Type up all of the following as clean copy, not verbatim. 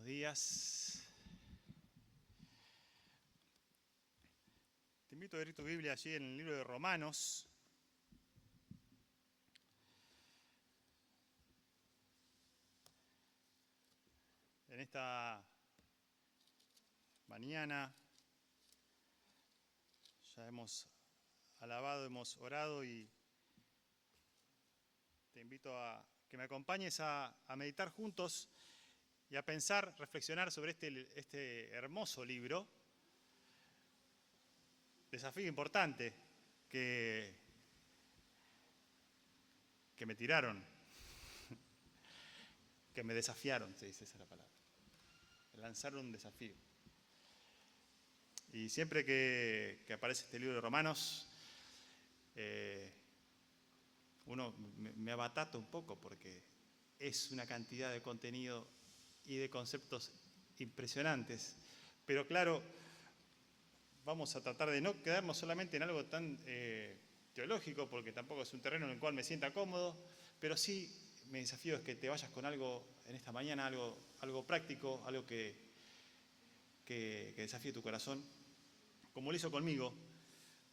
días. Te invito a abrir tu Biblia allí en el libro de Romanos. En esta mañana ya hemos alabado, hemos orado y te invito a que me acompañes a meditar juntos y a pensar, reflexionar sobre este hermoso libro. Desafío importante que me tiraron, que me desafiaron, se dice esa es la palabra. Me lanzaron un desafío. Y siempre que aparece este libro de Romanos, uno me abatata un poco porque es una cantidad de contenido y de conceptos impresionantes. Pero claro, vamos a tratar de no quedarnos solamente en algo tan teológico, porque tampoco es un terreno en el cual me sienta cómodo, pero sí mi desafío es que te vayas con algo en esta mañana, algo práctico, algo que desafíe tu corazón, como lo hizo conmigo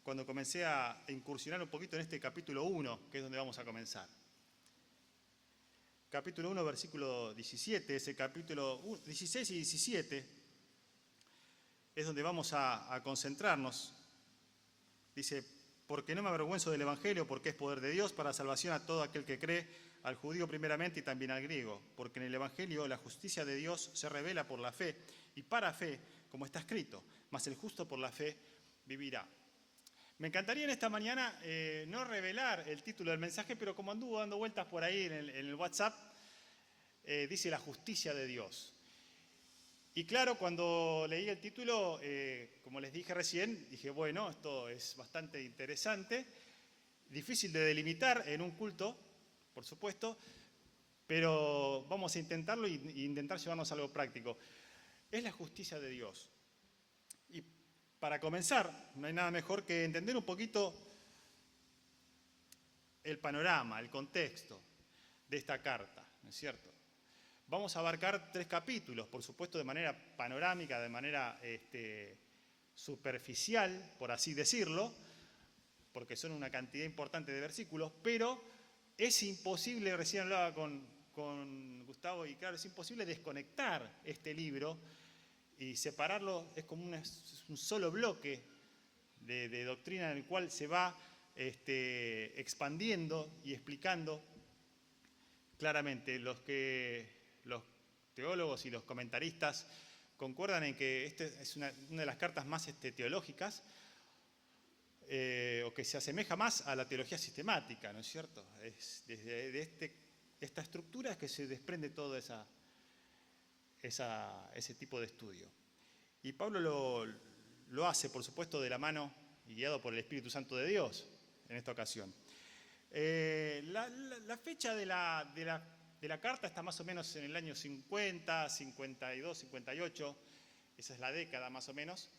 cuando comencé a incursionar un poquito en este capítulo 1, que es donde vamos a comenzar. Capítulo 1, versículo 17, ese capítulo 16 y 17 es donde vamos a concentrarnos. Dice, porque no me avergüenzo del Evangelio, porque es poder de Dios para salvación a todo aquel que cree, al judío primeramente y también al griego, porque en el Evangelio la justicia de Dios se revela por la fe, y para fe, como está escrito, mas el justo por la fe vivirá. Me encantaría en esta mañana no revelar el título del mensaje, pero como anduvo dando vueltas por ahí en el WhatsApp, dice la justicia de Dios. Y claro, cuando leí el título, como les dije recién, dije, bueno, esto es bastante interesante, difícil de delimitar en un culto, por supuesto, pero vamos a intentarlo e intentar llevarnos a algo práctico. Es la justicia de Dios. Y para comenzar, no hay nada mejor que entender un poquito el panorama, el contexto de esta carta, ¿no es cierto? Vamos a abarcar 3 capítulos, por supuesto de manera panorámica, de manera superficial, por así decirlo, porque son una cantidad importante de versículos, pero es imposible, recién hablaba con Gustavo, y claro, es imposible desconectar este libro y separarlo, es como un solo bloque de doctrina en el cual se va expandiendo y explicando claramente. Los teólogos y los comentaristas concuerdan en que esta es una de las cartas más teológicas, o que se asemeja más a la teología sistemática, ¿no es cierto? Es desde esta estructura es que se desprende todo ese tipo de estudio. Y Pablo lo hace, por supuesto, de la mano y guiado por el Espíritu Santo de Dios en esta ocasión. La fecha de la carta está más o menos en el año 50, 52, 58, esa es la década más o menos.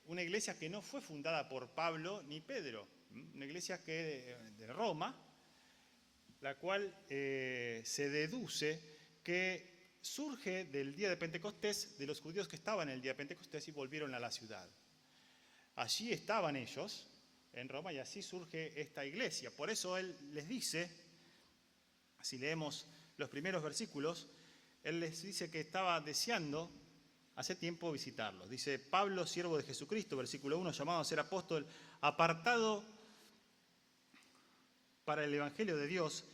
Una iglesia que no fue fundada por Pablo ni Pedro, una iglesia de Roma, la cual se deduce que surge del día de Pentecostés, de los judíos que estaban en el día de Pentecostés y volvieron a la ciudad. Allí estaban ellos, en Roma, y así surge esta iglesia. Por eso él les dice, si leemos los primeros versículos, él les dice que estaba deseando hace tiempo visitarlos. Dice, Pablo, siervo de Jesucristo, versículo 1, llamado a ser apóstol, apartado para el Evangelio de Dios,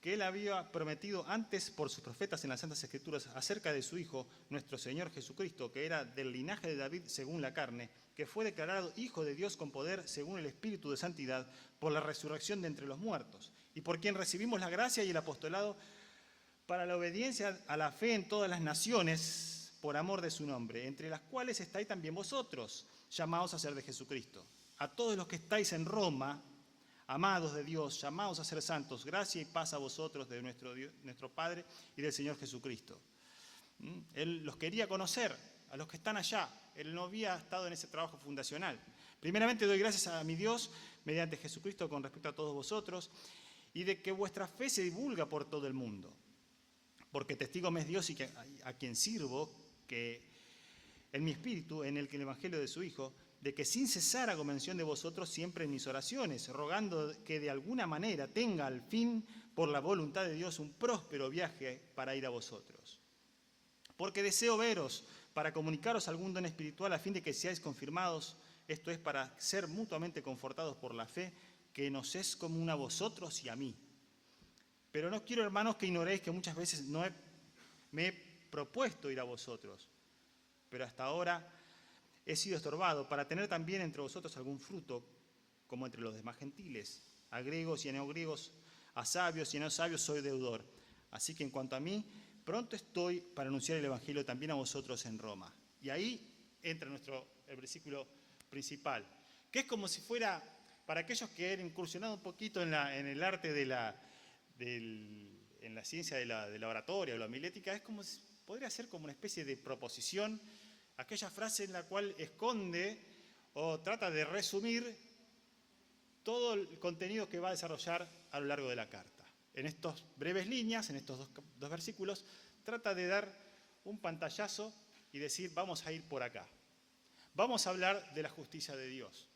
que él había prometido antes por sus profetas en las Santas Escrituras acerca de su Hijo, nuestro Señor Jesucristo, que era del linaje de David según la carne, que fue declarado Hijo de Dios con poder según el Espíritu de Santidad, por la resurrección de entre los muertos, y por quien recibimos la gracia y el apostolado para la obediencia a la fe en todas las naciones, por amor de su nombre, entre las cuales estáis también vosotros, llamados a ser de Jesucristo. A todos los que estáis en Roma, amados de Dios, llamados a ser santos, gracia y paz a vosotros de nuestro Padre y del Señor Jesucristo. Él los quería conocer, a los que están allá. Él no había estado en ese trabajo fundacional. Primeramente doy gracias a mi Dios, mediante Jesucristo, con respecto a todos vosotros, y de que vuestra fe se divulga por todo el mundo. porque testigo me es Dios y a quien sirvo, que en mi espíritu, en el Evangelio de su Hijo, de que sin cesar hago mención de vosotros siempre en mis oraciones, rogando que de alguna manera tenga al fin, por la voluntad de Dios, un próspero viaje para ir a vosotros. Porque deseo veros para comunicaros algún don espiritual a fin de que seáis confirmados, esto es, para ser mutuamente confortados por la fe, que nos es común a vosotros y a mí. Pero no quiero, hermanos, que ignoréis que muchas veces me he propuesto ir a vosotros, pero hasta ahora he sido estorbado para tener también entre vosotros algún fruto, como entre los demás gentiles, a griegos y a neogriegos, a sabios y a no sabios soy deudor. Así que en cuanto a mí, pronto estoy para anunciar el Evangelio también a vosotros en Roma. Y ahí entra el versículo principal, que es como si fuera, para aquellos que han incursionado un poquito en el arte en la ciencia de la oratoria o la homilética, podría ser como una especie de proposición, aquella frase en la cual esconde o trata de resumir todo el contenido que va a desarrollar a lo largo de la carta. En estas breves líneas, en estos dos versículos, trata de dar un pantallazo y decir, vamos a ir por acá. Vamos a hablar de la justicia de Dios.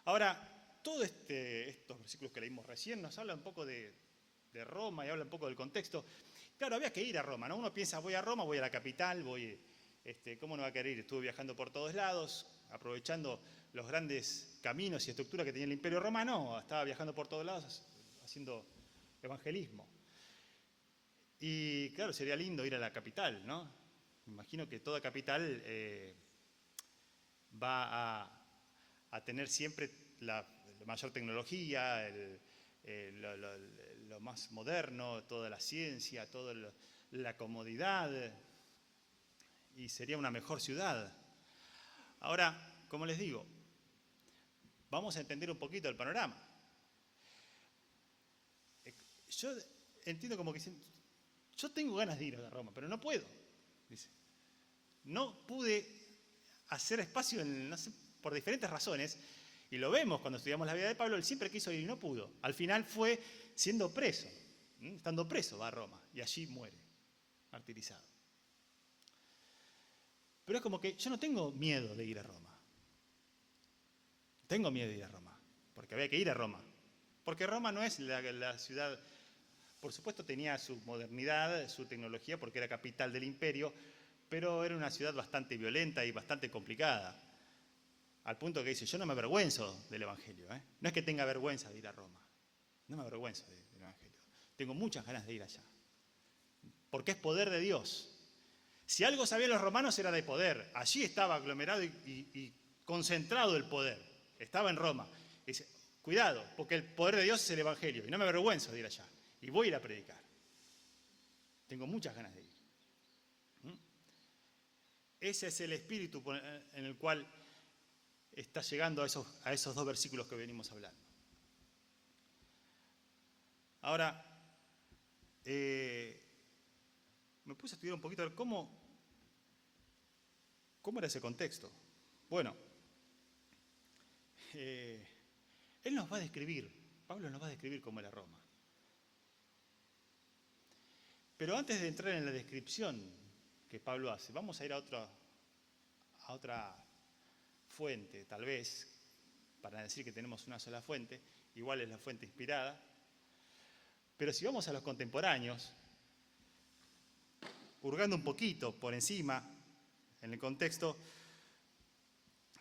Ahora, todos estos versículos que leímos recién nos hablan un poco de Roma y hablan un poco del contexto. Claro, había que ir a Roma, ¿no? Uno piensa, voy a Roma, voy a la capital, ¿cómo no va a querer ir? Estuve viajando por todos lados, aprovechando los grandes caminos y estructuras que tenía el Imperio Romano, estaba viajando por todos lados haciendo evangelismo. Y claro, sería lindo ir a la capital, ¿no? Me imagino que toda capital va a tener siempre la mayor tecnología, lo más moderno, toda la ciencia, toda la comodidad, y sería una mejor ciudad. Ahora, como les digo, vamos a entender un poquito el panorama. Yo entiendo como que yo tengo ganas de ir a Roma, pero no puedo. Dice. No pude hacer espacio, no sé, por diferentes razones, y lo vemos cuando estudiamos la vida de Pablo, él siempre quiso ir y no pudo. Al final fue siendo preso, estando preso va a Roma, y allí muere, martirizado. Pero es como que yo no tengo miedo de ir a Roma. Tengo miedo de ir a Roma, porque había que ir a Roma. Porque Roma no es la ciudad, por supuesto tenía su modernidad, su tecnología, porque era capital del imperio, pero era una ciudad bastante violenta y bastante complicada. Al punto que dice, yo no me avergüenzo del Evangelio. No es que tenga vergüenza de ir a Roma. No me avergüenzo del Evangelio. Tengo muchas ganas de ir allá. Porque es poder de Dios. Si algo sabían los romanos era de poder. Allí estaba aglomerado y concentrado el poder. Estaba en Roma. Dice, cuidado, porque el poder de Dios es el Evangelio. Y no me avergüenzo de ir allá. Y voy a ir a predicar. Tengo muchas ganas de ir. Ese es el espíritu en el cual está llegando a esos dos versículos que venimos hablando. Ahora, me puse a estudiar un poquito a ver cómo era ese contexto. Bueno, él nos va a describir, Pablo nos va a describir cómo era Roma. Pero antes de entrar en la descripción que Pablo hace, vamos a ir a otra fuente, tal vez, para decir que tenemos una sola fuente, igual es la fuente inspirada. Pero si vamos a los contemporáneos, hurgando un poquito por encima, en el contexto,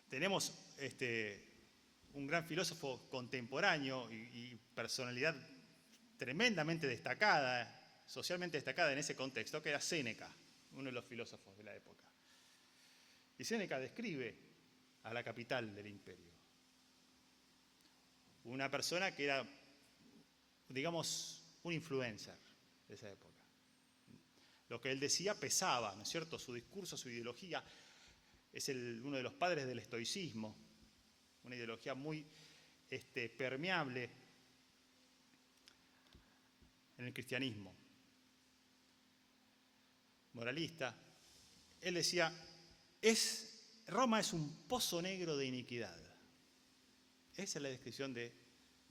tenemos un gran filósofo contemporáneo y personalidad tremendamente destacada, socialmente destacada en ese contexto, que era Séneca, uno de los filósofos de la época. Y Séneca describe a la capital del imperio. Una persona que era, digamos, un influencer de esa época. Lo que él decía pesaba, ¿no es cierto? Su discurso, su ideología, es uno de los padres del estoicismo, una ideología muy permeable en el cristianismo. Moralista. Él decía, Roma es un pozo negro de iniquidad. Esa es la descripción de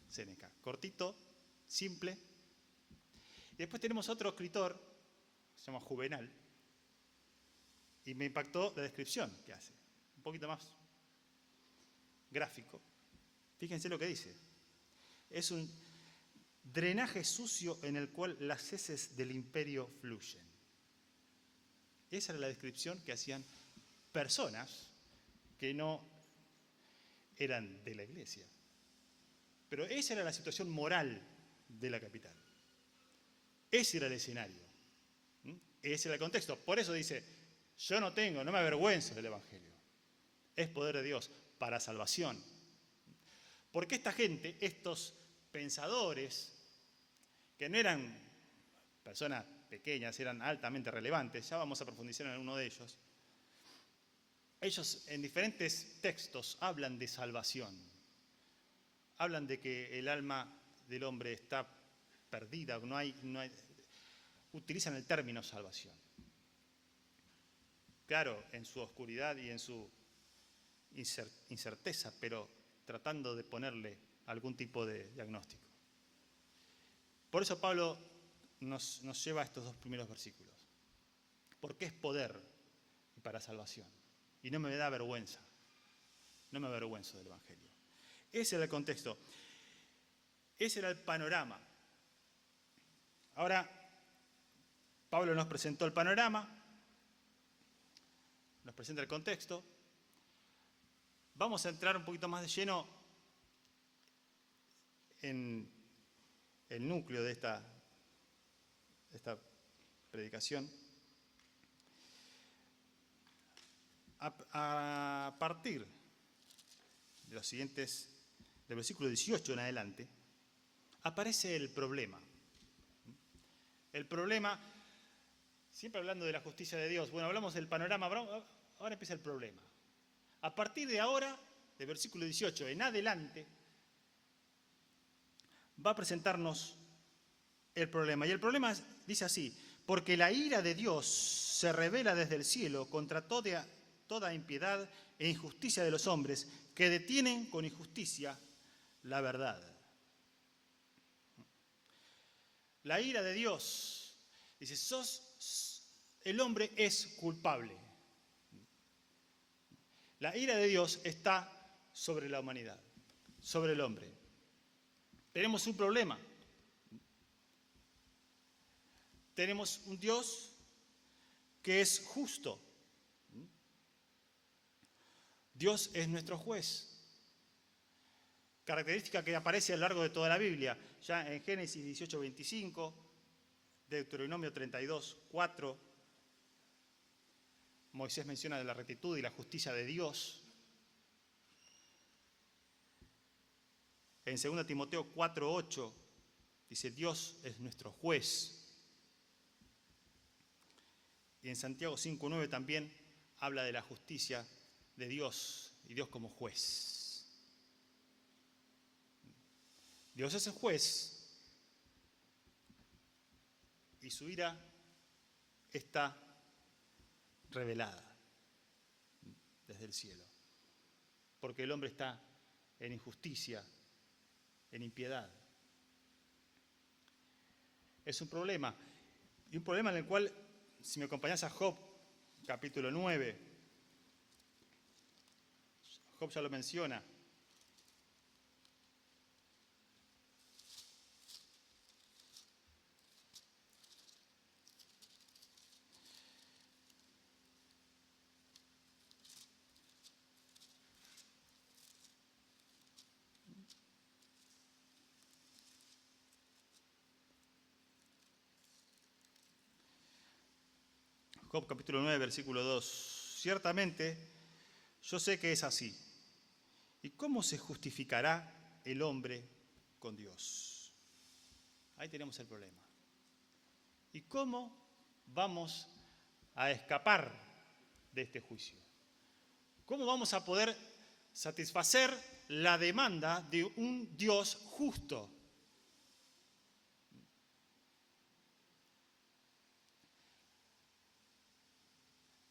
Séneca. Cortito, simple. Y después tenemos otro escritor, que se llama Juvenal, y me impactó la descripción que hace, un poquito más gráfico. Fíjense lo que dice. Es un drenaje sucio en el cual las heces del imperio fluyen. Esa era la descripción que hacían personas que no eran de la iglesia. Pero esa era la situación moral de la capital. Ese era el escenario. Ese era el contexto. Por eso dice, yo no me avergüenzo del Evangelio. Es poder de Dios para salvación. Porque esta gente, estos pensadores, que no eran personas pequeñas, eran altamente relevantes, ya vamos a profundizar en alguno de ellos, ellos en diferentes textos hablan de salvación. Hablan de que el alma del hombre está perdida, utilizan el término salvación. Claro, en su oscuridad y en su incerteza, pero tratando de ponerle algún tipo de diagnóstico. Por eso Pablo nos lleva a estos dos primeros versículos. Porque es poder y para salvación. Y no me da vergüenza. No me avergüenzo del Evangelio. Ese era el contexto. Ese era el panorama. Ahora, Pablo nos presentó el panorama, nos presenta el contexto. Vamos a entrar un poquito más de lleno en el núcleo de esta predicación. A partir de los siguientes, del versículo 18 en adelante, aparece el problema. El problema, siempre hablando de la justicia de Dios, bueno, hablamos del panorama, ahora empieza el problema. A partir de ahora, del versículo 18 en adelante, va a presentarnos el problema. Y el problema dice así, porque la ira de Dios se revela desde el cielo contra toda impiedad e injusticia de los hombres que detienen con injusticia la verdad. La ira de Dios, dice, el hombre es culpable. La ira de Dios está sobre la humanidad, sobre el hombre. Tenemos un problema. Tenemos un Dios que es justo. Dios es nuestro juez. Característica que aparece a lo largo de toda la Biblia. Ya en Génesis 18:25, Deuteronomio 32:4, Moisés menciona de la rectitud y la justicia de Dios. En 2 Timoteo 4:8 dice, Dios es nuestro juez. Y en Santiago 5:9 también habla de la justicia de Dios y Dios como juez. Dios es el juez y su ira está revelada desde el cielo. Porque el hombre está en injusticia, en impiedad. Es un problema. Y un problema en el cual, si me acompañás a Job, capítulo 9, Job ya lo menciona. Job capítulo 9, versículo 2. Ciertamente, yo sé que es así. ¿Y cómo se justificará el hombre con Dios? Ahí tenemos el problema. ¿Y cómo vamos a escapar de este juicio? ¿Cómo vamos a poder satisfacer la demanda de un Dios justo?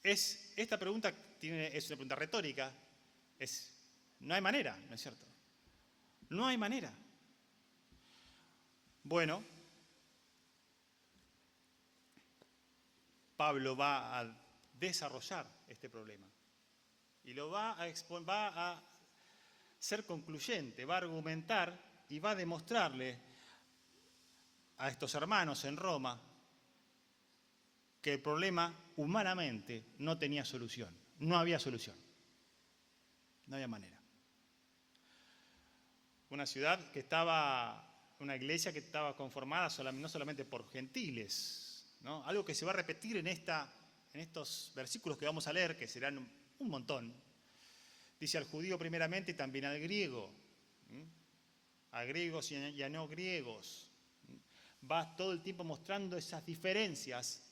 Esta pregunta es una pregunta retórica. No hay manera, ¿no es cierto? No hay manera. Bueno, Pablo va a desarrollar este problema y lo va a ser concluyente, va a argumentar y va a demostrarle a estos hermanos en Roma que el problema humanamente no tenía solución, no había solución, no había manera. Una ciudad que estaba, una iglesia que estaba conformada no solamente por gentiles, ¿no? Algo que se va a repetir en estos versículos que vamos a leer, que serán un montón. Dice al judío primeramente y también al griego, a griegos y a no griegos. Va todo el tiempo mostrando esas diferencias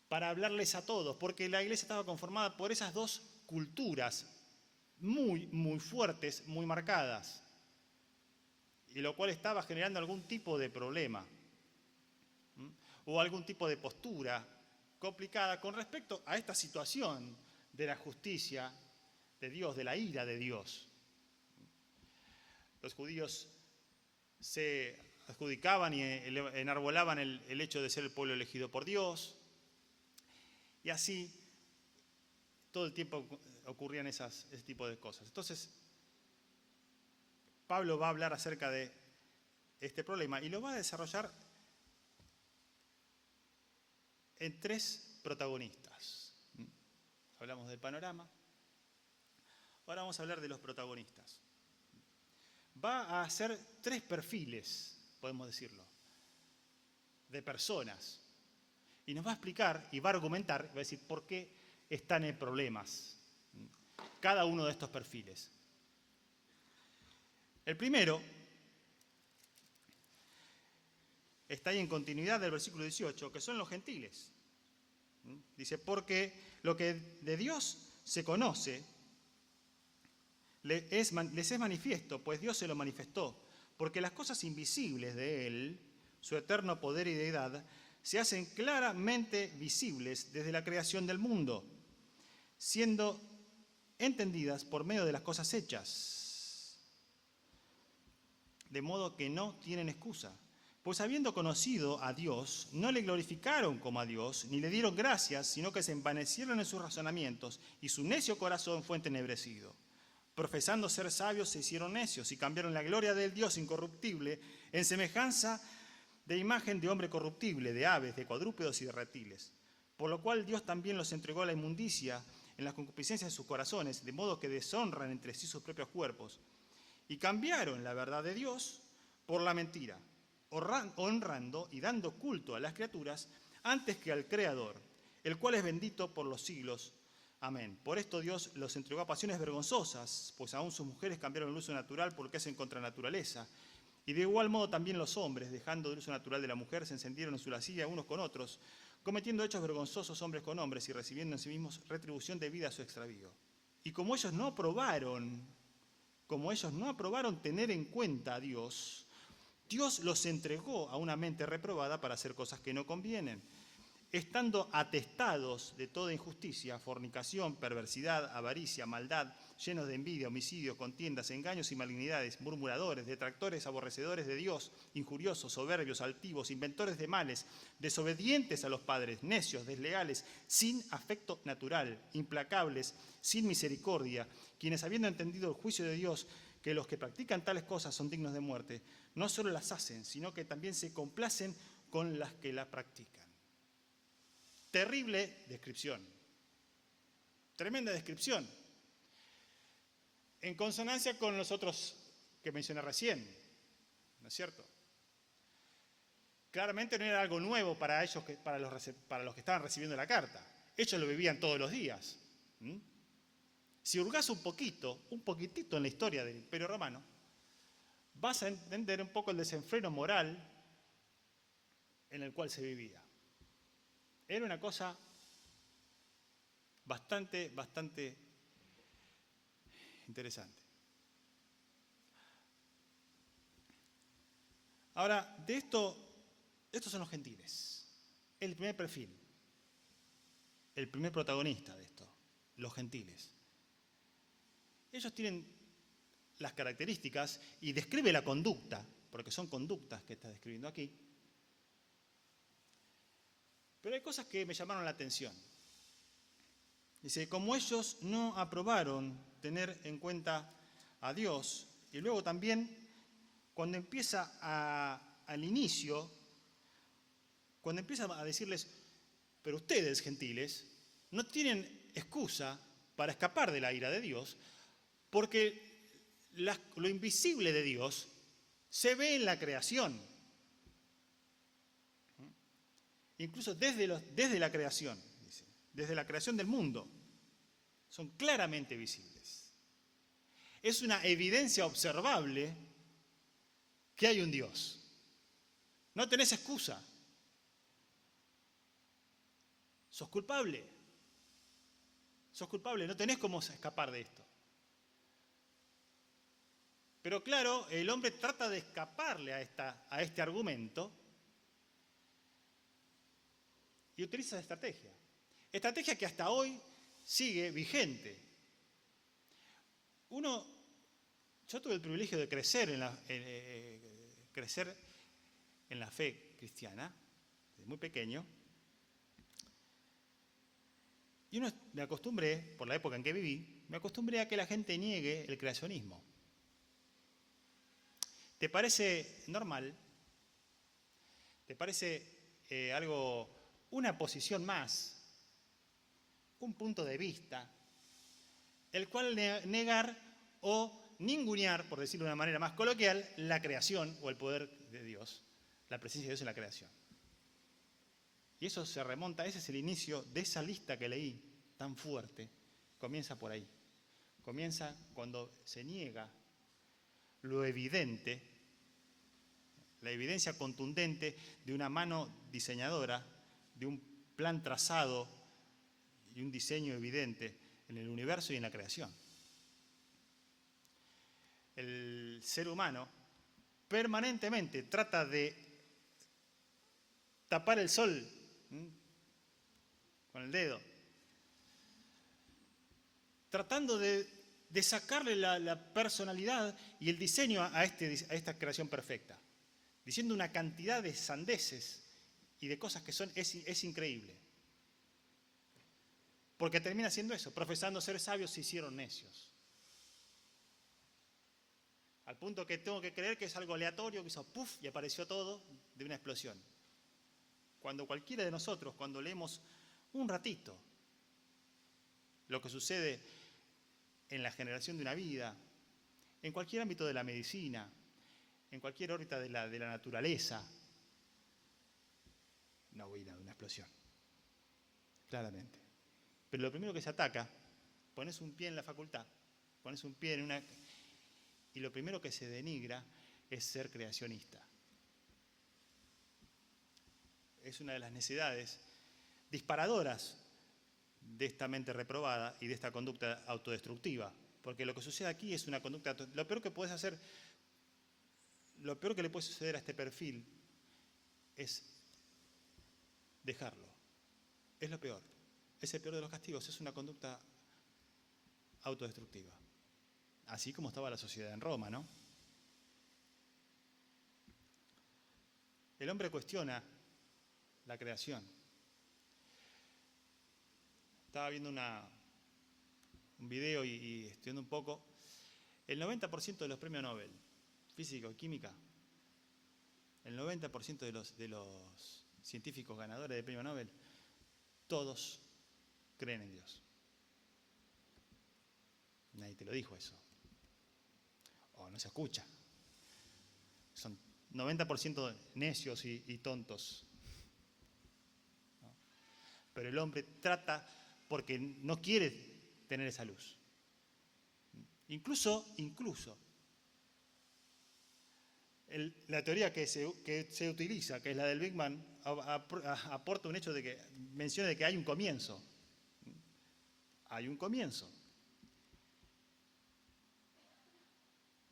para hablarles a todos, porque la iglesia estaba conformada por esas dos culturas muy, muy fuertes, muy marcadas, y lo cual estaba generando algún tipo de problema o algún tipo de postura complicada con respecto a esta situación de la justicia de Dios, de la ira de Dios. Los judíos se adjudicaban y enarbolaban el hecho de ser el pueblo elegido por Dios, y así todo el tiempo ocurrían ese tipo de cosas. Entonces, Pablo va a hablar acerca de este problema y lo va a desarrollar en tres protagonistas. Hablamos del panorama, ahora vamos a hablar de los protagonistas. Va a hacer tres perfiles, podemos decirlo, de personas. Y nos va a explicar y va a argumentar, va a decir por qué están en problemas cada uno de estos perfiles. El primero está ahí en continuidad del versículo 18, que son los gentiles. Dice, porque lo que de Dios se conoce les es manifiesto, pues Dios se lo manifestó, porque las cosas invisibles de Él, su eterno poder y deidad, se hacen claramente visibles desde la creación del mundo, siendo entendidas por medio de las cosas hechas, de modo que no tienen excusa. Pues habiendo conocido a Dios, no le glorificaron como a Dios, ni le dieron gracias, sino que se envanecieron en sus razonamientos, y su necio corazón fue entenebrecido. Profesando ser sabios, se hicieron necios, y cambiaron la gloria del Dios incorruptible en semejanza de imagen de hombre corruptible, de aves, de cuadrúpedos y de reptiles. Por lo cual Dios también los entregó a la inmundicia en las concupiscencias de sus corazones, de modo que deshonran entre sí sus propios cuerpos. Y cambiaron la verdad de Dios por la mentira, honrando y dando culto a las criaturas antes que al Creador, el cual es bendito por los siglos. Amén. Por esto Dios los entregó a pasiones vergonzosas, pues aún sus mujeres cambiaron el uso natural por lo que hacen contra la naturaleza. Y de igual modo también los hombres, dejando el uso natural de la mujer, se encendieron en su lascivia unos con otros, cometiendo hechos vergonzosos hombres con hombres y recibiendo en sí mismos retribución debida a su extravío. Y como ellos no aprobaron tener en cuenta a Dios, Dios los entregó a una mente reprobada para hacer cosas que no convienen, estando atestados de toda injusticia, fornicación, perversidad, avaricia, maldad, llenos de envidia, homicidios, contiendas, engaños y malignidades, murmuradores, detractores, aborrecedores de Dios, injuriosos, soberbios, altivos, inventores de males, desobedientes a los padres, necios, desleales, sin afecto natural, implacables, sin misericordia, quienes habiendo entendido el juicio de Dios, que los que practican tales cosas son dignos de muerte, no solo las hacen, sino que también se complacen con las que las practican. Terrible descripción, tremenda descripción, en consonancia con los otros que mencioné recién, ¿no es cierto? Claramente no era algo nuevo para ellos, para los que estaban recibiendo la carta. Ellos lo vivían todos los días. Si hurgas un poquitito en la historia del Imperio Romano, vas a entender un poco el desenfreno moral en el cual se vivía. Era una cosa bastante interesante. Ahora, estos son los gentiles. El primer perfil, el primer protagonista de esto, los gentiles. Ellos tienen las características y describe la conducta, porque son conductas que está describiendo aquí, Pero hay cosas que me llamaron la atención. Dice, como ellos no aprobaron tener en cuenta a Dios, y luego también cuando empieza al inicio, cuando empieza a decirles, pero ustedes, gentiles, no tienen excusa para escapar de la ira de Dios, porque lo invisible de Dios se ve en la creación. Incluso desde la creación, dice, desde la creación del mundo, son claramente visibles. Es una evidencia observable que hay un Dios. No tenés excusa. Sos culpable. Sos culpable, no tenés cómo escapar de esto. Pero claro, el hombre trata de escaparle a este argumento y utiliza estrategia. Estrategia que hasta hoy sigue vigente. Yo tuve el privilegio de crecer en la fe cristiana, desde muy pequeño, y me acostumbré, por la época en que viví, me acostumbré a que la gente niegue el creacionismo. ¿Te parece normal? ¿Te parece una posición más, un punto de vista, el cual negar o ningunear, por decirlo de una manera más coloquial, la creación o el poder de Dios, la presencia de Dios en la creación? Y eso se remonta, ese es el inicio de esa lista que leí, tan fuerte, comienza por ahí. Comienza cuando se niega lo evidente, la evidencia contundente de una mano diseñadora, de un plan trazado y un diseño evidente en el universo y en la creación. El ser humano permanentemente trata de tapar el sol con el dedo, tratando de sacarle la personalidad y el diseño a esta creación perfecta, diciendo una cantidad de sandeces y de cosas que es increíble. Porque termina siendo eso, profesando ser sabios se hicieron necios. Al punto que tengo que creer que es algo aleatorio, que hizo puff y apareció todo de una explosión. Cuando cualquiera de nosotros, cuando leemos un ratito lo que sucede en la generación de una vida, en cualquier ámbito de la medicina, en cualquier órbita de la naturaleza, no hubo una explosión, claramente. Pero lo primero que se ataca, pones un pie en la facultad, pones un pie en una... Y lo primero que se denigra es ser creacionista. Es una de las necesidades disparadoras de esta mente reprobada y de esta conducta autodestructiva. Porque lo que sucede aquí es una conducta... Lo peor que puedes hacer, lo peor que le puede suceder a este perfil es dejarlo. Es lo peor. Es el peor de los castigos. Es una conducta autodestructiva. Así como estaba la sociedad en Roma, ¿no? El hombre cuestiona la creación. Estaba viendo un video y estudiando un poco. El 90% de los premios Nobel, física y química, el 90% de los científicos ganadores de premio Nobel, todos creen en Dios. Nadie te lo dijo eso. O no se escucha. Son 90% necios y tontos. ¿No? Pero el hombre trata porque no quiere tener esa luz. Incluso la teoría que se utiliza, que es la del Big Bang, aporta un hecho de que menciona de que hay un comienzo. Hay un comienzo.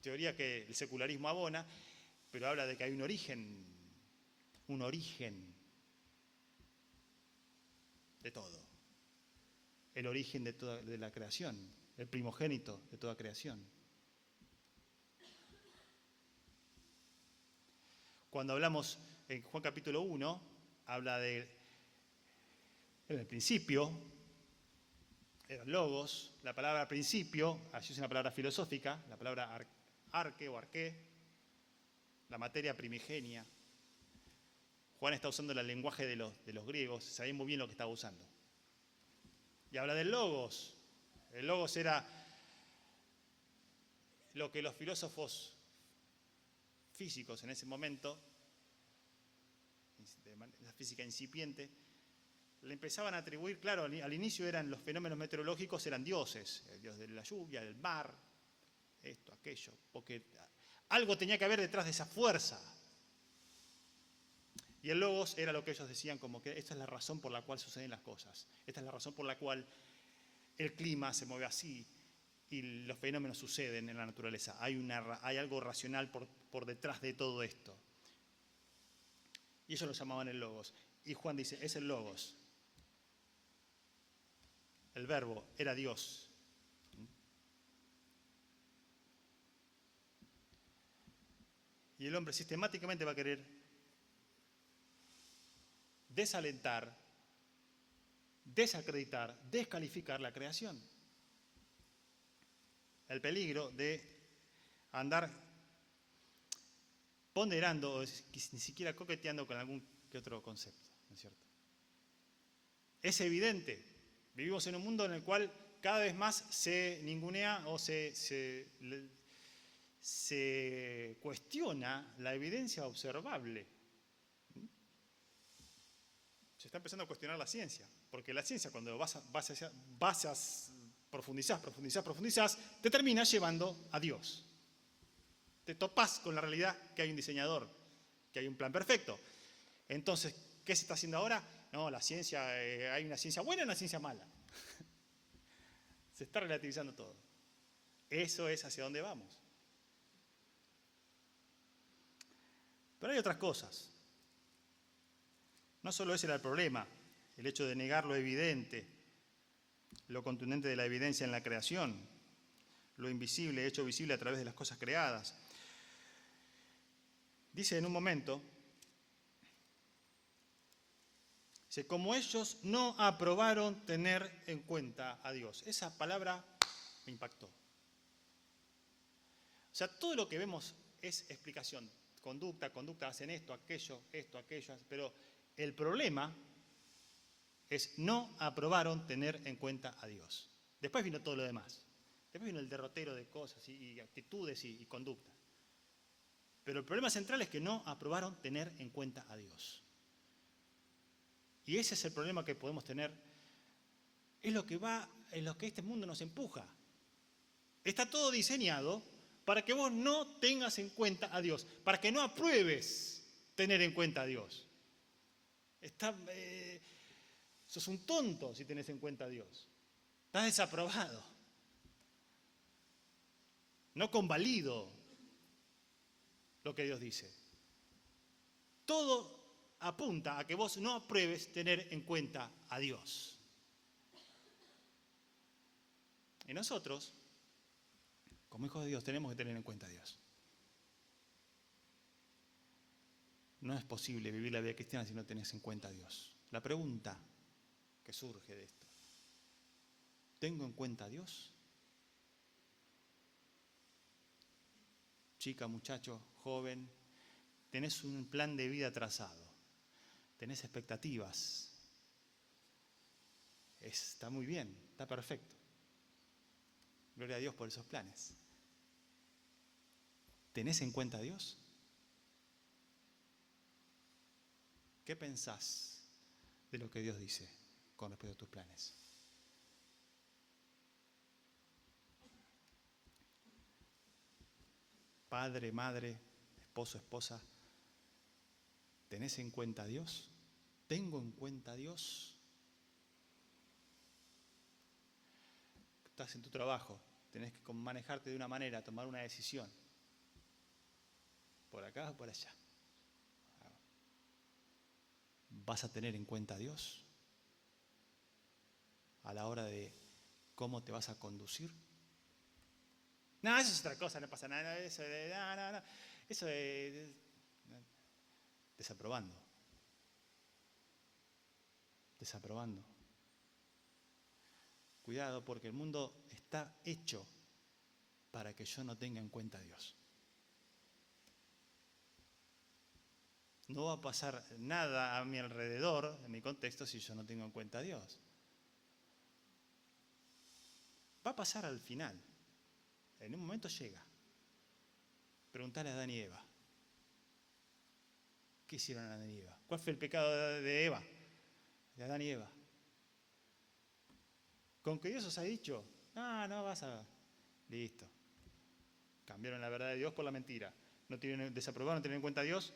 Teoría que el secularismo abona, pero habla de que hay un origen de todo. El origen de la creación, el primogénito de toda creación. Cuando hablamos en Juan capítulo 1, habla de En el principio, era logos, la palabra principio, allí es una palabra filosófica, la palabra arque o arqué, la materia primigenia. Juan está usando el lenguaje de los griegos, sabéis muy bien lo que estaba usando. Y habla del logos. El logos era lo que los filósofos físicos en ese momento, de la física incipiente, le empezaban a atribuir, claro, al inicio eran los fenómenos meteorológicos, eran dioses, el dios de la lluvia, del mar, esto, aquello, porque algo tenía que haber detrás de esa fuerza. Y el logos era lo que ellos decían como que esta es la razón por la cual suceden las cosas, esta es la razón por la cual el clima se mueve así y los fenómenos suceden en la naturaleza. Hay algo racional por detrás de todo esto. Y ellos lo llamaban el logos. Y Juan dice, es el logos. El verbo era Dios. Y el hombre sistemáticamente va a querer desalentar, desacreditar, descalificar la creación. El peligro de andar ponderando o ni siquiera coqueteando con algún que otro concepto, ¿no es cierto? Es evidente. Vivimos en un mundo en el cual cada vez más se ningunea o se cuestiona la evidencia observable. Se está empezando a cuestionar la ciencia, porque la ciencia cuando vas a profundizás, te termina llevando a Dios. Te topás con la realidad que hay un diseñador, que hay un plan perfecto. Entonces, ¿qué se está haciendo ahora? No, la ciencia, hay una ciencia buena y una ciencia mala. Se está relativizando todo. Eso es hacia dónde vamos. Pero hay otras cosas. No solo ese era el problema, el hecho de negar lo evidente, lo contundente de la evidencia en la creación, lo invisible hecho visible a través de las cosas creadas. Dice en un momento, dice, como ellos no aprobaron tener en cuenta a Dios. Esa palabra me impactó. O sea, todo lo que vemos es explicación. Conducta, hacen esto, aquello, pero el problema es no aprobaron tener en cuenta a Dios. Después vino todo lo demás. Después vino el derrotero de cosas y actitudes y conductas. Pero el problema central es que no aprobaron tener en cuenta a Dios. Y ese es el problema que podemos tener. Es lo que este mundo nos empuja. Está todo diseñado para que vos no tengas en cuenta a Dios, para que no apruebes tener en cuenta a Dios. Sos un tonto si tenés en cuenta a Dios. Estás desaprobado. No convalido lo que Dios dice. Todo apunta a que vos no apruebes tener en cuenta a Dios. Y nosotros, como hijos de Dios, tenemos que tener en cuenta a Dios. No es posible vivir la vida cristiana si no tenés en cuenta a Dios. La pregunta que surge de esto, ¿tengo en cuenta a Dios? Chica, muchacho, joven, tenés un plan de vida trazado, tenés expectativas. Está muy bien, está perfecto. Gloria a Dios por esos planes. ¿Tenés en cuenta a Dios? ¿Qué pensás de lo que Dios dice con respecto a tus planes? Padre, madre, esposo, esposa, ¿tenés en cuenta a Dios? ¿Tengo en cuenta a Dios? Estás en tu trabajo, tenés que manejarte de una manera, tomar una decisión. ¿Por acá o por allá? ¿Vas a tener en cuenta a Dios a la hora de cómo te vas a conducir? No, eso es otra cosa, no pasa nada. Eso es desaprobando. Cuidado, porque el mundo está hecho para que yo no tenga en cuenta a Dios. No va a pasar nada a mi alrededor, en mi contexto, si yo no tengo en cuenta a Dios. Va a pasar al final. En un momento llega. Preguntale a Adán y Eva. ¿Qué hicieron Adán y Eva? ¿Cuál fue el pecado de Eva? De Adán y Eva. Con que Dios os ha dicho, no vas a... Listo. Cambiaron la verdad de Dios por la mentira. Desaprobaron, no tienen en cuenta a Dios.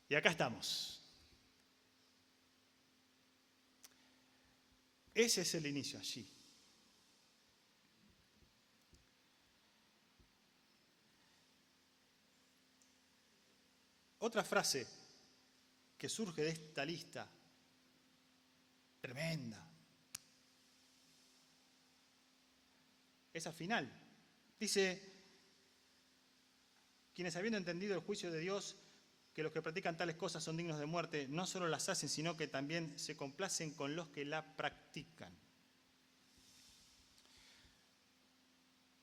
Y acá estamos. Ese es el inicio allí. Otra frase que surge de esta lista, tremenda, es al final. Dice, quienes habiendo entendido el juicio de Dios, que los que practican tales cosas son dignos de muerte, no solo las hacen, sino que también se complacen con los que la practican.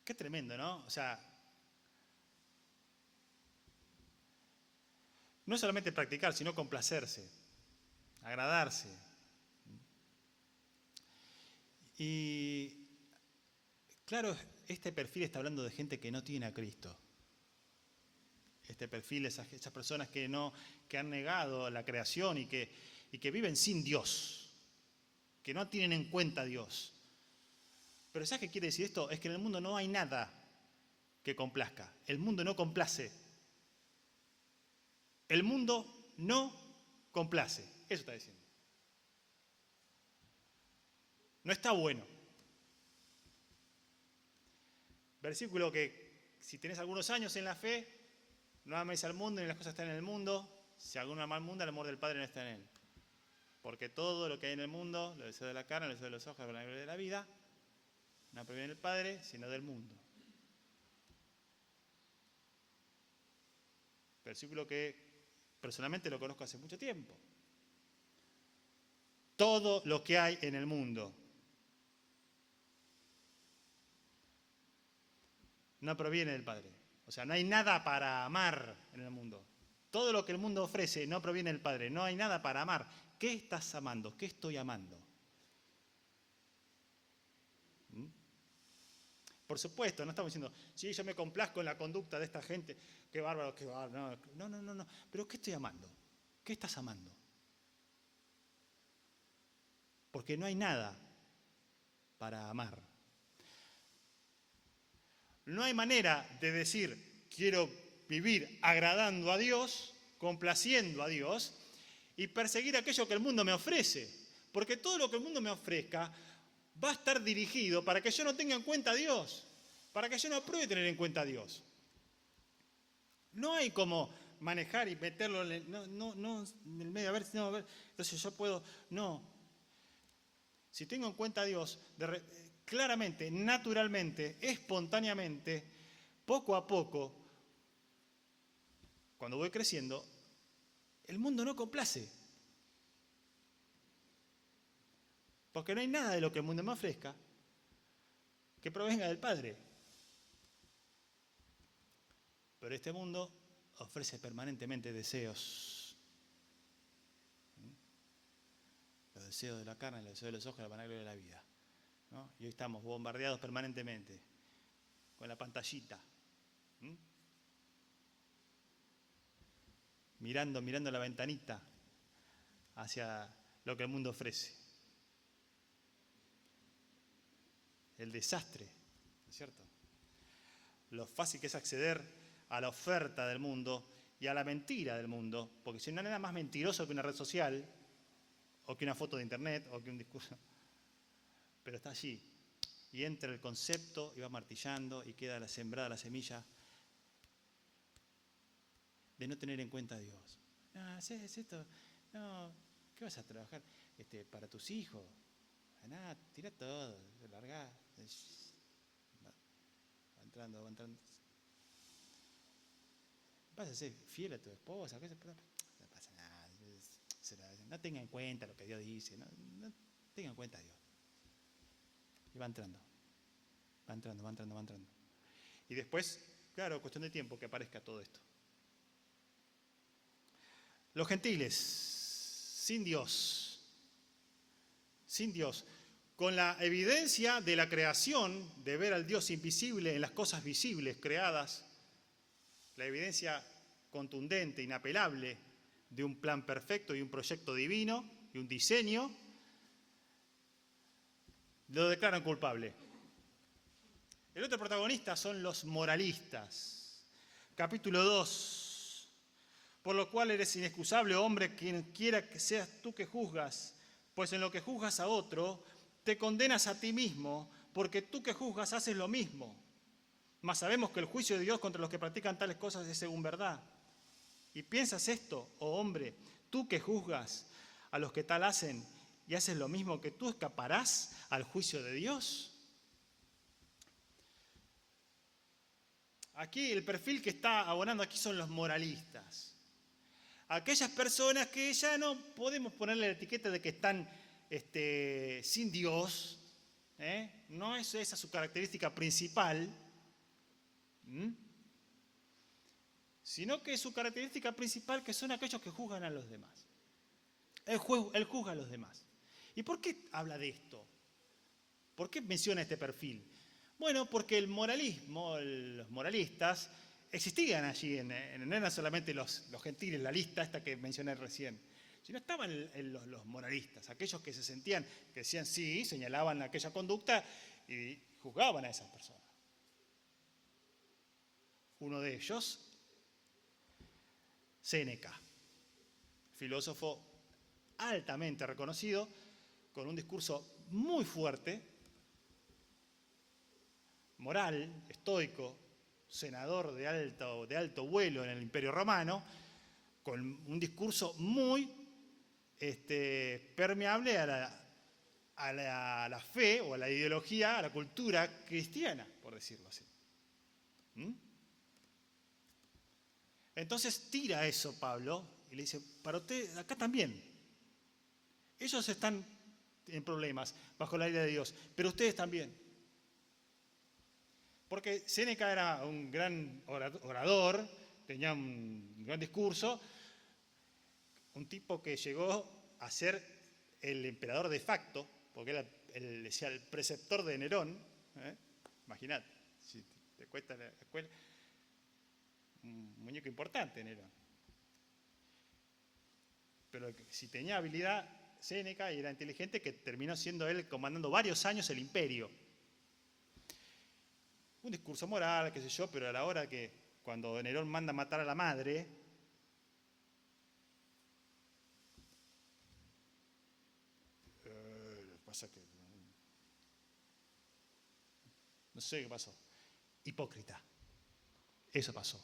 Qué tremendo, ¿no? O sea, no solamente practicar, sino complacerse, agradarse. Y claro, este perfil está hablando de gente que no tiene a Cristo. Este perfil, esas personas que han negado la creación y que viven sin Dios, que no tienen en cuenta a Dios. Pero ¿sabes qué quiere decir esto? Es que en el mundo no hay nada que complazca. El mundo no complace. El mundo no complace. Eso está diciendo. No está bueno. Versículo que, si tenés algunos años en la fe, no améis al mundo ni las cosas que están en el mundo. Si alguno ama al mundo, el amor del Padre no está en él. Porque todo lo que hay en el mundo, los deseos de la carne, los deseos de los ojos, la gloria de la vida, no proviene del Padre, sino del mundo. Versículo que personalmente lo conozco hace mucho tiempo. Todo lo que hay en el mundo no proviene del Padre. O sea, no hay nada para amar en el mundo. Todo lo que el mundo ofrece no proviene del Padre. No hay nada para amar. ¿Qué estás amando? ¿Qué estoy amando? Por supuesto, no estamos diciendo, sí, yo me complazco en la conducta de esta gente, qué bárbaro, qué bárbaro. No. Pero ¿qué estoy amando? ¿Qué estás amando? Porque no hay nada para amar. No hay manera de decir, quiero vivir agradando a Dios, complaciendo a Dios, y perseguir aquello que el mundo me ofrece. Porque todo lo que el mundo me ofrezca va a estar dirigido para que yo no tenga en cuenta a Dios, para que yo no apruebe tener en cuenta a Dios. No hay como manejar y meterlo en el medio, a ver, entonces yo puedo, no. Si tengo en cuenta a Dios, claramente, naturalmente, espontáneamente, poco a poco, cuando voy creciendo, el mundo no complace. Porque no hay nada de lo que el mundo me ofrezca que provenga del Padre. Pero este mundo ofrece permanentemente deseos. Los deseos de la carne, los deseos de los ojos, la vanagloria de la vida. ¿No? Y hoy estamos bombardeados permanentemente con la pantallita. Mirando la ventanita hacia lo que el mundo ofrece. El desastre, ¿no es cierto? Lo fácil que es acceder a la oferta del mundo y a la mentira del mundo, porque si no hay nada más mentiroso que una red social, o que una foto de internet, o que un discurso, pero está allí, y entra el concepto y va martillando y queda sembrada la semilla de no tener en cuenta a Dios. No, es esto, no, ¿qué vas a trabajar? Para tus hijos. Nada, tira todo, larga. Va entrando. Vas a ser fiel a tu esposa, no pasa nada. No tenga en cuenta lo que Dios dice, no tenga en cuenta a Dios. Y va entrando. Va entrando, va entrando, va entrando. Y después, claro, cuestión de tiempo que aparezca todo esto. Los gentiles, sin Dios, con la evidencia de la creación, de ver al Dios invisible en las cosas visibles creadas, la evidencia contundente, inapelable, de un plan perfecto y un proyecto divino y un diseño, lo declaran culpable. El otro protagonista son los moralistas. Capítulo 2. Por lo cual eres inexcusable, hombre, quien quiera que seas tú que juzgas, pues en lo que juzgas a otro, te condenas a ti mismo, porque tú que juzgas haces lo mismo. Mas sabemos que el juicio de Dios contra los que practican tales cosas es según verdad. ¿Y piensas esto, oh hombre, tú que juzgas a los que tal hacen y haces lo mismo, que tú escaparás al juicio de Dios? Aquí el perfil que está abonando aquí son los moralistas. Aquellas personas que ya no podemos ponerle la etiqueta de que están sin Dios, no es esa su característica principal, sino que su característica principal que son aquellos que juzgan a los demás. Él juzga a los demás. ¿Y por qué habla de esto? ¿Por qué menciona este perfil? Bueno, porque el moralismo, los moralistas, existían allí, no eran solamente los gentiles, la lista esta que mencioné recién, sino estaban los moralistas, aquellos que se sentían, que decían sí, señalaban aquella conducta y juzgaban a esas personas. Uno de ellos, Séneca, filósofo altamente reconocido, con un discurso muy fuerte, moral, estoico, senador de alto vuelo en el Imperio Romano, con un discurso muy permeable a la fe o a la ideología, a la cultura cristiana, por decirlo así. Entonces tira eso Pablo y le dice, para usted, acá también. Ellos están en problemas bajo la ira de Dios, pero ustedes también. Porque Séneca era un gran orador, tenía un gran discurso, un tipo que llegó a ser el emperador de facto, porque era decía, el preceptor de Nerón. Imagínate, si te cuesta la escuela, un muñeco importante Nerón. Pero si tenía habilidad Séneca y era inteligente, que terminó siendo él comandando varios años el imperio. Un discurso moral, qué sé yo, pero a la hora que cuando Nerón manda matar a la madre, pasa que no sé qué pasó. Hipócrita. Eso pasó.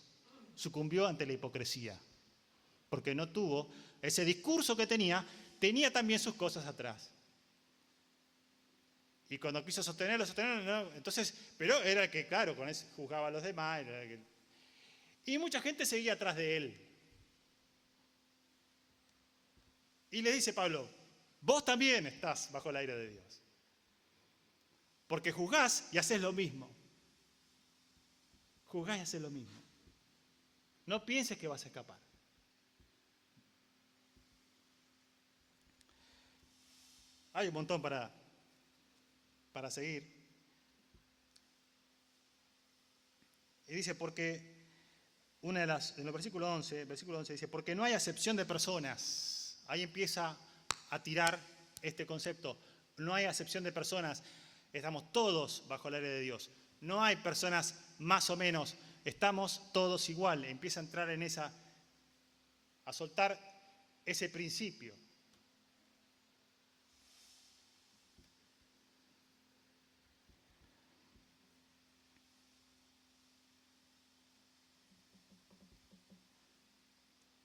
Sucumbió ante la hipocresía. Porque no tuvo ese discurso que tenía también sus cosas atrás. Y cuando quiso sostenerlo, no. Entonces, pero era el que, claro, con eso juzgaba a los demás. Y mucha gente seguía atrás de él. Y le dice Pablo, vos también estás bajo la ira de Dios. Porque juzgás y haces lo mismo. Juzgás y haces lo mismo. No pienses que vas a escapar. Hay un montón para seguir. Y dice, porque en el versículo 11 dice, porque no hay acepción de personas. Ahí empieza a tirar este concepto. No hay acepción de personas. Estamos todos bajo la ira de Dios. No hay personas más o menos. Estamos todos igual. Empieza a entrar en a soltar ese principio.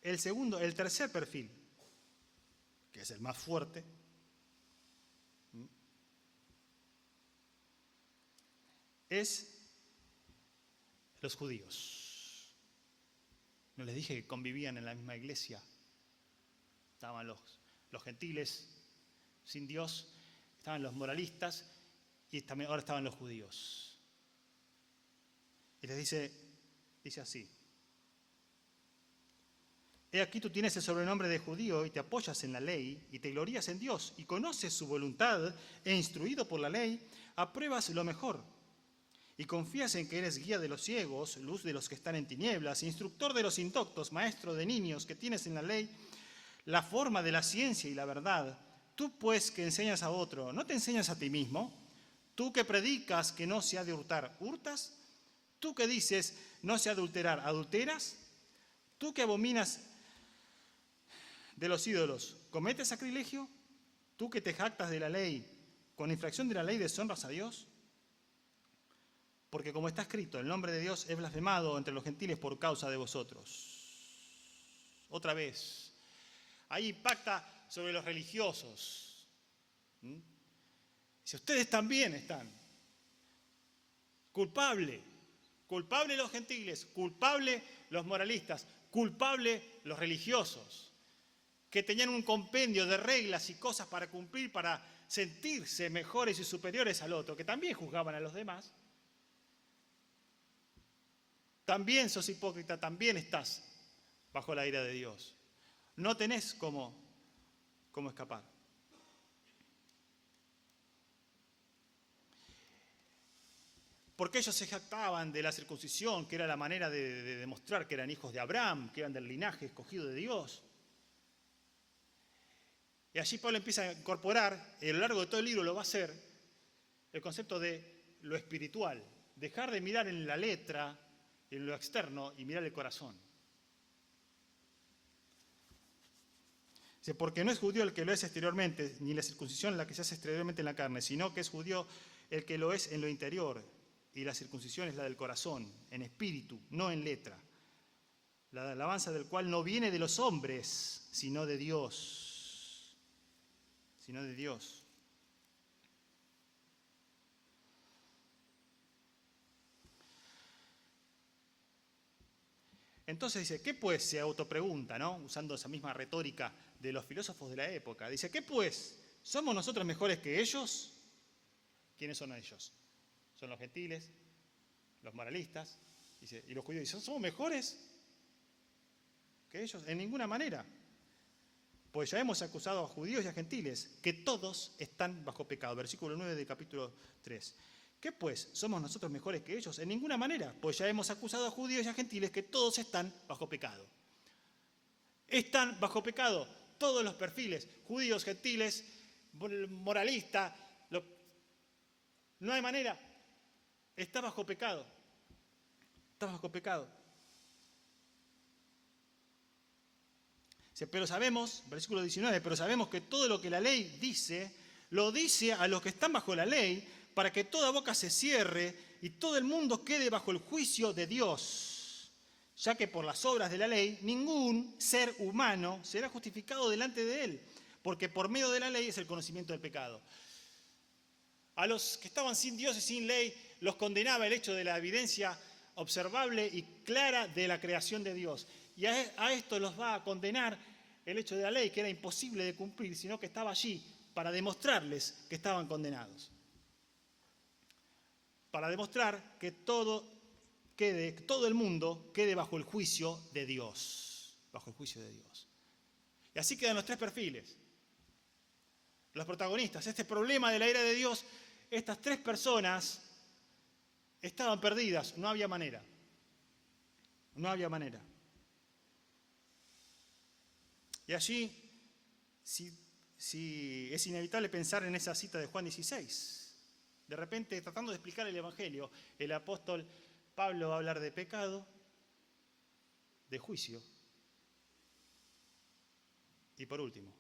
El tercer perfil, que es el más fuerte, es los judíos. ¿No les dije que convivían en la misma iglesia? Estaban los gentiles sin Dios, estaban los moralistas, y también ahora estaban los judíos. Y les dice así: he aquí tú tienes el sobrenombre de judío y te apoyas en la ley y te glorías en Dios y conoces su voluntad e instruido por la ley, apruebas lo mejor y confías en que eres guía de los ciegos, luz de los que están en tinieblas, instructor de los indoctos, maestro de niños, que tienes en la ley la forma de la ciencia y la verdad. Tú pues que enseñas a otro, ¿no te enseñas a ti mismo? Tú que predicas que no se ha de hurtar, ¿hurtas? Tú que dices no se ha de adulterar, ¿adulteras? Tú que abominas de los ídolos, ¿cometes sacrilegio? Tú que te jactas de la ley, con infracción de la ley deshonras a Dios. Porque como está escrito, el nombre de Dios es blasfemado entre los gentiles por causa de vosotros. Otra vez, ahí impacta sobre los religiosos. Si ustedes también están culpable los gentiles, culpable los moralistas, culpable los religiosos, que tenían un compendio de reglas y cosas para cumplir, para sentirse mejores y superiores al otro, que también juzgaban a los demás. También sos hipócrita, también estás bajo la ira de Dios. No tenés cómo escapar. Porque ellos se jactaban de la circuncisión, que era la manera de demostrar que eran hijos de Abraham, que eran del linaje escogido de Dios. Y allí Pablo empieza a incorporar, y a lo largo de todo el libro lo va a hacer, el concepto de lo espiritual. Dejar de mirar en la letra, en lo externo, y mirar el corazón. Dice, porque no es judío el que lo es exteriormente, ni la circuncisión la que se hace exteriormente en la carne, sino que es judío el que lo es en lo interior, y la circuncisión es la del corazón, en espíritu, no en letra. La alabanza del cual no viene de los hombres, sino de Dios. Sino de Dios. Entonces dice, ¿qué pues? Se autopregunta, ¿no? Usando esa misma retórica de los filósofos de la época. Dice, ¿qué pues? ¿Somos nosotros mejores que ellos? ¿Quiénes son ellos? Son los gentiles, los moralistas, dice, y los judíos. Dicen, ¿somos mejores que ellos? En ninguna manera. Pues ya hemos acusado a judíos y a gentiles, que todos están bajo pecado. Versículo 9 del capítulo 3. ¿Qué pues? ¿Somos nosotros mejores que ellos? En ninguna manera. Pues ya hemos acusado a judíos y a gentiles, que todos están bajo pecado. Están bajo pecado todos los perfiles, judíos, gentiles, moralistas. No hay manera. Está bajo pecado. Está bajo pecado. Pero sabemos, versículo 19, pero sabemos que todo lo que la ley dice, lo dice a los que están bajo la ley, para que toda boca se cierre y todo el mundo quede bajo el juicio de Dios, ya que por las obras de la ley ningún ser humano será justificado delante de él, porque por medio de la ley es el conocimiento del pecado. A los que estaban sin Dios y sin ley los condenaba el hecho de la evidencia observable y clara de la creación de Dios. Y a esto los va a condenar el hecho de la ley, que era imposible de cumplir, sino que estaba allí para demostrarles que estaban condenados. Para demostrar que todo el mundo quede bajo el juicio de Dios. Bajo el juicio de Dios. Y así quedan los tres perfiles. Los protagonistas. Este problema de la ira de Dios, estas tres personas estaban perdidas. No había manera. No había manera. Y allí, si es inevitable pensar en esa cita de Juan 16. De repente, tratando de explicar el Evangelio, el apóstol Pablo va a hablar de pecado, de juicio y, por último,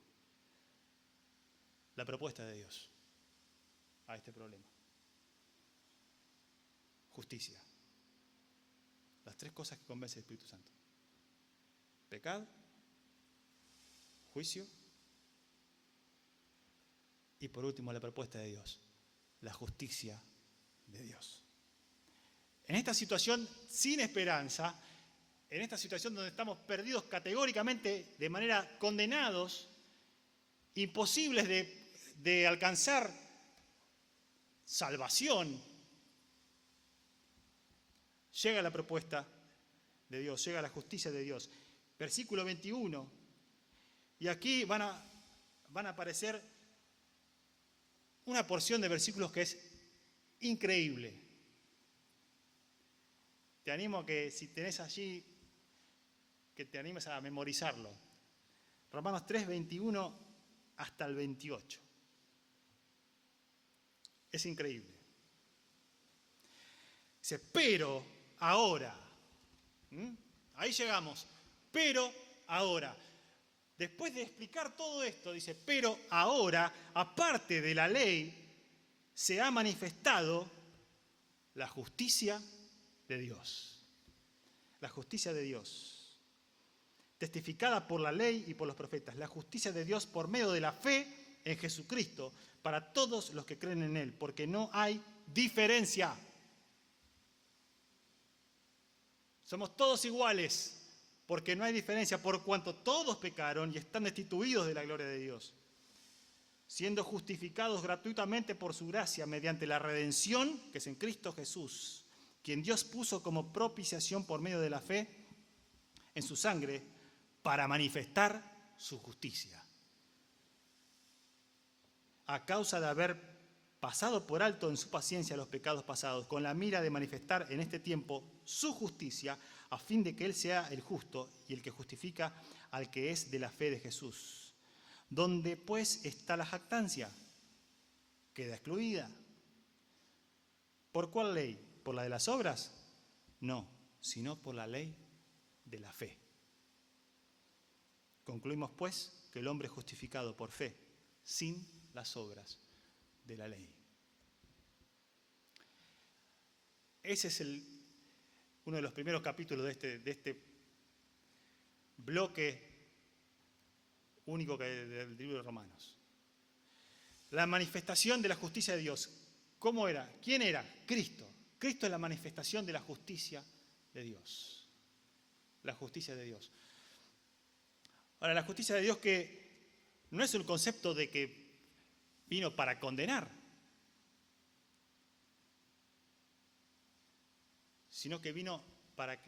la propuesta de Dios a este problema. Justicia. Las tres cosas que convence el Espíritu Santo. Pecado, juicio y, por último, la propuesta de Dios. La justicia de Dios. En esta situación sin esperanza, en esta situación donde estamos perdidos categóricamente, de manera condenados, imposibles de alcanzar salvación, llega la propuesta de Dios, llega la justicia de Dios. Versículo 21, y aquí van a aparecer una porción de versículos que es increíble. Te animo a que si tenés allí, que te animes a memorizarlo. Romanos 3, 21 hasta el 28. Es increíble. Dice, pero ahora, ahí llegamos, pero ahora. Después de explicar todo esto, dice, pero ahora, aparte de la ley, se ha manifestado la justicia de Dios. La justicia de Dios, testificada por la ley y por los profetas. La justicia de Dios por medio de la fe en Jesucristo, para todos los que creen en Él, porque no hay diferencia. Somos todos iguales, porque no hay diferencia, por cuanto todos pecaron y están destituidos de la gloria de Dios, siendo justificados gratuitamente por su gracia mediante la redención que es en Cristo Jesús, quien Dios puso como propiciación por medio de la fe en su sangre para manifestar su justicia. A causa de haber pasado por alto en su paciencia los pecados pasados, con la mira de manifestar en este tiempo su justicia, a fin de que Él sea el justo y el que justifica al que es de la fe de Jesús. ¿Dónde pues está la jactancia? Queda excluida. ¿Por cuál ley? ¿Por la de las obras? No, sino por la ley de la fe. Concluimos pues que el hombre es justificado por fe, sin las obras de la ley. Ese es uno de los primeros capítulos de este bloque único del libro de Romanos. La manifestación de la justicia de Dios. ¿Cómo era? ¿Quién era? Cristo. Cristo es la manifestación de la justicia de Dios. La justicia de Dios. Ahora, la justicia de Dios que no es un concepto de que vino para condenar, sino que vino para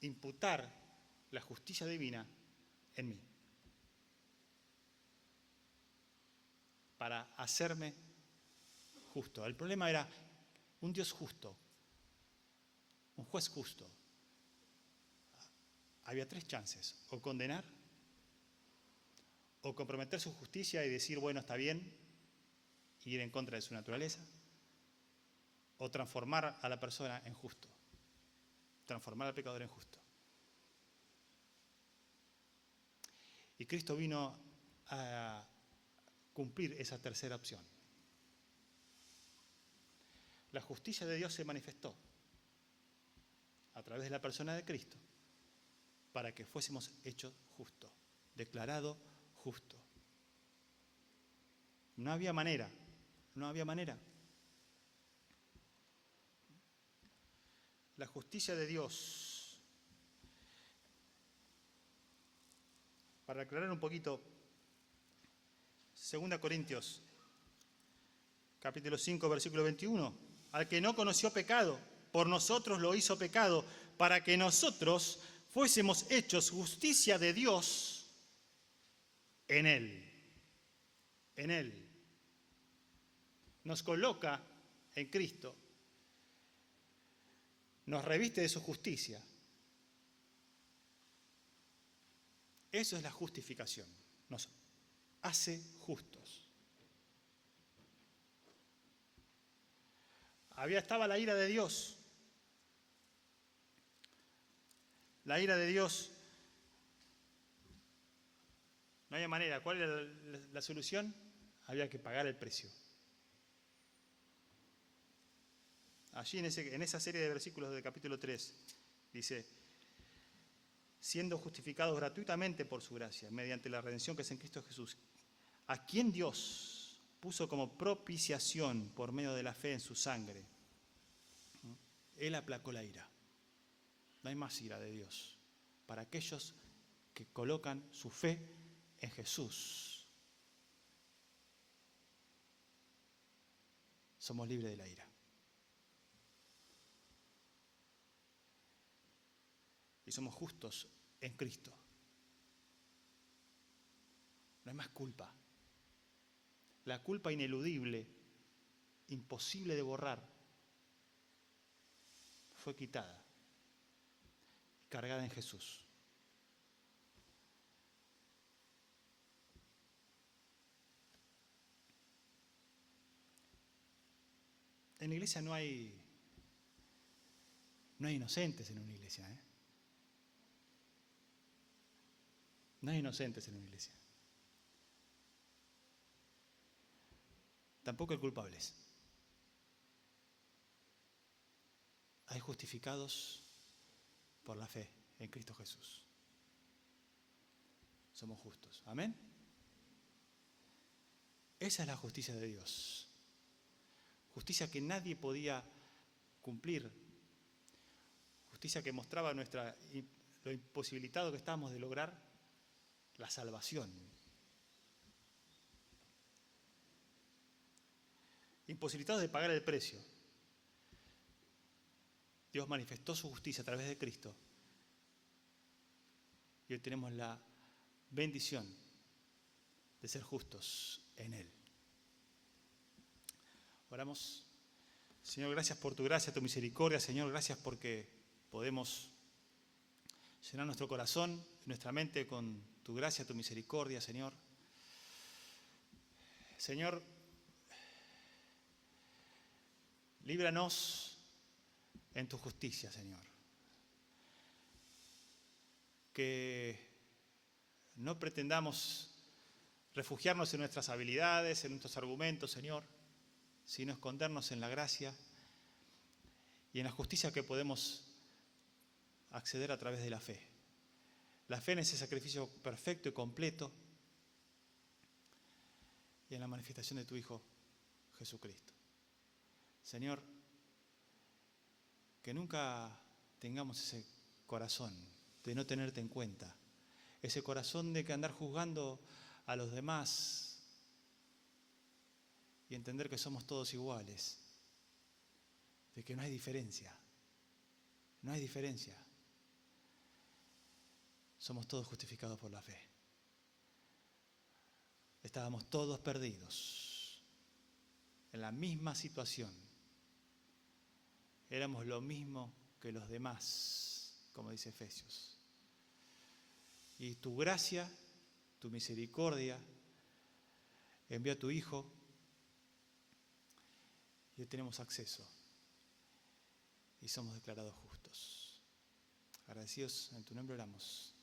imputar la justicia divina en mí, para hacerme justo. El problema era un Dios justo, un juez justo. Había tres chances: o condenar, o comprometer su justicia y decir, bueno, está bien, y ir en contra de su naturaleza, o transformar a la persona en justo, transformar al pecador en justo. Y Cristo vino a cumplir esa tercera opción. La justicia de Dios se manifestó a través de la persona de Cristo para que fuésemos hechos justos, declarado justo. No había manera. La justicia de Dios. Para aclarar un poquito, 2 Corintios, capítulo 5, versículo 21. Al que no conoció pecado, por nosotros lo hizo pecado, para que nosotros fuésemos hechos justicia de Dios en Él. En Él. Nos coloca en Cristo, nos reviste de su justicia. Eso es la justificación, nos hace justos. Estaba la ira de Dios. La ira de Dios. No había manera. ¿Cuál era la solución? Había que pagar el precio. Allí en esa serie de versículos del capítulo 3 dice, siendo justificados gratuitamente por su gracia, mediante la redención que es en Cristo Jesús, a quien Dios puso como propiciación por medio de la fe en su sangre. Él aplacó la ira. No hay más ira de Dios para aquellos que colocan su fe en Jesús. somos libres de la ira. Y somos justos en Cristo. No hay más culpa. La culpa ineludible, imposible de borrar, fue quitada, cargada en Jesús. En la iglesia no hay inocentes en una iglesia, ¿eh? No hay inocentes en una iglesia. Tampoco hay culpables. Hay justificados por la fe en Cristo Jesús. Somos justos. ¿Amén? Esa es la justicia de Dios. Justicia que nadie podía cumplir. Justicia que mostraba lo imposibilitado que estábamos de lograr la salvación. Imposibilitados de pagar el precio. Dios manifestó su justicia a través de Cristo. Y hoy tenemos la bendición de ser justos en Él. Oramos. Señor, gracias por tu gracia, tu misericordia. Señor, gracias porque podemos llenar nuestro corazón, nuestra mente con tu gracia, tu misericordia, Señor. Señor, líbranos en tu justicia, Señor. Que no pretendamos refugiarnos en nuestras habilidades, en nuestros argumentos, Señor, sino escondernos en la gracia y en la justicia que podemos acceder a través de la fe. La fe en ese sacrificio perfecto y completo y en la manifestación de tu Hijo Jesucristo. Señor, que nunca tengamos ese corazón de no tenerte en cuenta, ese corazón de que andar juzgando a los demás y entender que somos todos iguales, de que no hay diferencia, no hay diferencia. Somos todos justificados por la fe. Estábamos todos perdidos, en la misma situación. Éramos lo mismo que los demás, como dice Efesios. Y tu gracia, tu misericordia, envió a tu Hijo y hoy tenemos acceso y somos declarados justos. Agradecidos en tu nombre oramos.